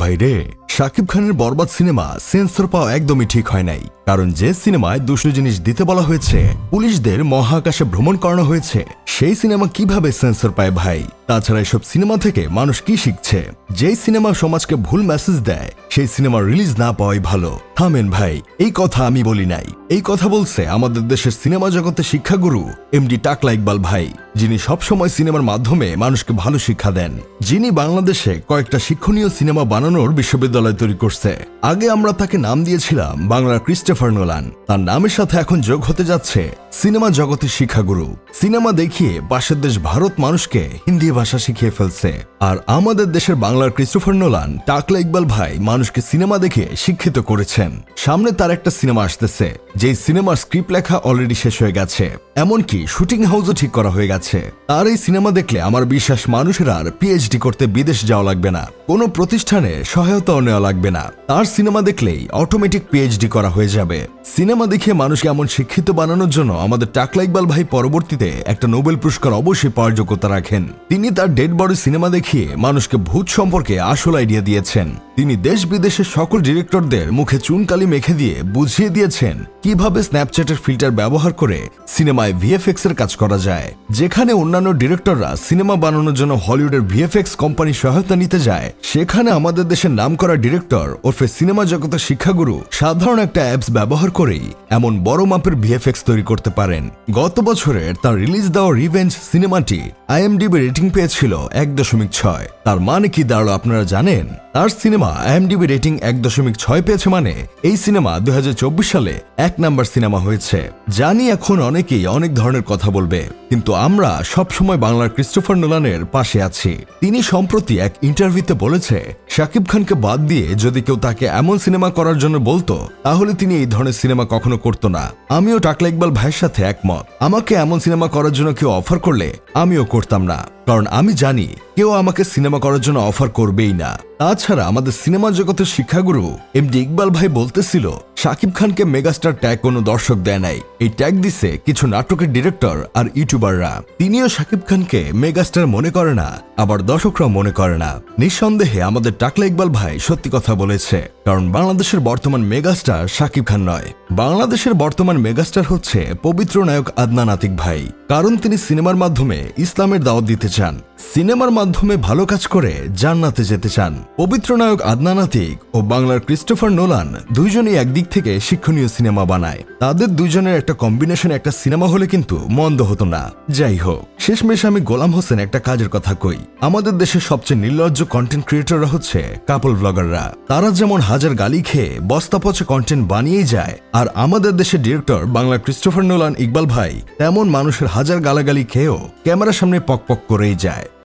ভাইরে, শাকিব খানের বরবাদ cinema sensor পাওয়া একদমই ঠিক হয় নাই। কারণ যে সিনেমায় 200 জিনিস দিতে বলা হয়েছে, পুলিশদের মহাকাশে ভ্রমণ করানো হয়েছে, সেই সিনেমা কিভাবে সেন্সর পায় ভাই? তাছাড়া এসব সিনেমা থেকে মানুষ কি শিখছে? যেই সিনেমা সমাজকে ভুল মেসেজ দেয়, সেই সিনেমা রিলিজ না পাওয়াই ভালো। থামেন ভাই, এই কথা আমি বলি নাই। এই কথা বলছে আমাদের দেশের সিনেমা জগতের শিক্ষাগুরু এমডি টাকলা ইকবাল ভাই, যিনি সবসময় সিনেমার মাধ্যমে মানুষকে ভালো শিক্ষা দেন, যিনি বাংলাদেশে কয়েকটা শিক্ষণীয় সিনেমা বানানোর বিশ্ববিদ্যালয় তৈরি করছে। আগে আমরা তাকে নাম দিয়েছিলাম বাংলার ক্রিস্টোফার নোলান। তার নামের সাথে এখন যোগ হতে যাচ্ছে সিনেমা জগতের শিক্ষাগুরু। সিনেমা দেখিয়ে পাশের দেশ ভারত মানুষকে হিন্দি ভাষা শিখিয়ে ফেলছে। আর আমাদের দেশের বাংলার ক্রিস্টোফার নোলান টাকলা ইকবাল ভাই মানুষকে সিনেমা দেখে শিক্ষিত করেছেন। সামনে তার একটা সিনেমা আসতেছে, যেই সিনেমার স্ক্রিপ্ট লেখা অলরেডি শেষ হয়ে গেছে, এমনকি শুটিং হাউসও ঠিক করা হয়ে গেছে। আর এই সিনেমা দেখলে আমার বিশ্বাস মানুষের আর পিএইচডি করতে বিদেশ যাওয়া লাগবে না, কোনো প্রতিষ্ঠানে সহায়তাও নেওয়া লাগবে না। তার সিনেমা দেখলেই অটোমেটিক পিএইচডি করা হয়ে যাবে। সিনেমা দেখে মানুষকে এমন শিক্ষিত বানানোর জন্য আমাদের টাকলা ইকবাল ভাই পরবর্তীতে একটা নোবেল পুরস্কার অবশ্যই পাওয়ার যোগ্যতা রাখেন। তিনি তার ডেড বডি সিনেমা দেখিয়ে মানুষকে ভূত সম্পর্কে আসল আইডিয়া দিয়েছেন। তিনি দেশ বিদেশের সকল ডিরেক্টরদের মুখে চুনকালি মেখে দিয়ে বুঝিয়ে দিয়েছেন কিভাবে স্ন্যাপচ্যাটের ফিল্টার ব্যবহার করে সিনেমায় ভিএফএক্স এর কাজ করা যায়। যেখানে অন্যান্য ডিরেক্টররা সিনেমা বানানোর জন্য হলিউডের ভিএফএক্স কোম্পানির সহায়তা নিতে যায়, সেখানে আমাদের দেশের নামকরা ডিরেক্টর ওরফে সিনেমা জগতের শিক্ষাগুরু সাধারণ একটা অ্যাপস ব্যবহার করেই এমন বড় মাপের ভিএফএক্স তৈরি করতে পারেন। গত বছরের তার রিলিজ দেওয়া রিভেঞ্জ সিনেমাটি আইএমডিবি রেটিং পেয়েছিল 1.6। তার মানে কি দাঁড়ালো আপনারা জানেন? তার সিনেমা আইএমডিবি রেটিং 1.6 পেয়েছে মানে এই সিনেমা 2024 সালে 1 নাম্বার সিনেমা হয়েছে। জানি এখন অনেকেই অনেক ধরনের কথা বলবে, কিন্তু আমরা সবসময় বাংলার ক্রিস্টোফার নোলানের পাশে আছি। তিনি সম্প্রতি এক ইন্টারভিউতে বলেছে, শাকিব খানকে বাদ দিয়ে যদি কেউ তাকে এমন সিনেমা করার জন্য বলতো, তাহলে তিনি এই ধরনের সিনেমা কখনো করতো না। আমিও টাকলা ইকবাল ভাইয়ের সাথে একমত। আমাকে এমন সিনেমা করার জন্য কেউ অফার করলে আমিও করতাম না, কারণ আমি জানি কেউ আমাকে সিনেমা করার জন্য অফার করবেই না। তাছাড়া আমাদের সিনেমা জগতের শিক্ষাগুরু এমডি ইকবাল ভাই বলতেছিল, শাকিব খানকে মেগাস্টার ট্যাগ কোনো দর্শক দেয় নাই, এই ট্যাগ দিছে কিছু নাটকের ডিরেক্টর আর ইউটিউবাররা। তিনিও শাকিব খানকে মেগাস্টার মনে করে না, আবার দর্শকরা মনে করে না। নিঃসন্দেহে আমাদের টাকলা ইকবাল ভাই সত্যি কথা বলেছে, কারণ বাংলাদেশের বর্তমান মেগাস্টার শাকিব খান নয়, বাংলাদেশের বর্তমান মেগাস্টার হচ্ছে পবিত্র নায়ক আদনান আতিক ভাই। কারণ তিনি সিনেমার মাধ্যমে ইসলামের দাওয়াত দিতে চান, সিনেমার মাধ্যমে ভালো কাজ করে জান্নাতে যেতে চান। পবিত্র নায়ক আদনান আতিক ও বাংলার ক্রিস্টোফার নোলান দুইজনই একদিক থেকে শিক্ষণীয় সিনেমা বানায়। তাদের দুইজনের একটা কম্বিনেশন একটা সিনেমা হলে কিন্তু মন্দ হতো না। যাই হোক, শেষমেশ আমি গোলাম হোসেন একটা কাজের কথা কই। আমাদের দেশের সবচেয়ে নির্লজ্জ কন্টেন্ট ক্রিয়েটররা হচ্ছে কাপল ব্লগাররা। তারা যেমন হাজার গালি খেয়ে বস্তা পচে কন্টেন্ট বানিয়েই যায়, আর আমাদের দেশের ডিরেক্টর বাংলার ক্রিস্টোফার নোলান ইকবাল ভাই তেমন মানুষের হাজার গালাগালি খেয়েও ক্যামেরার সামনে পক পক করেই যায়।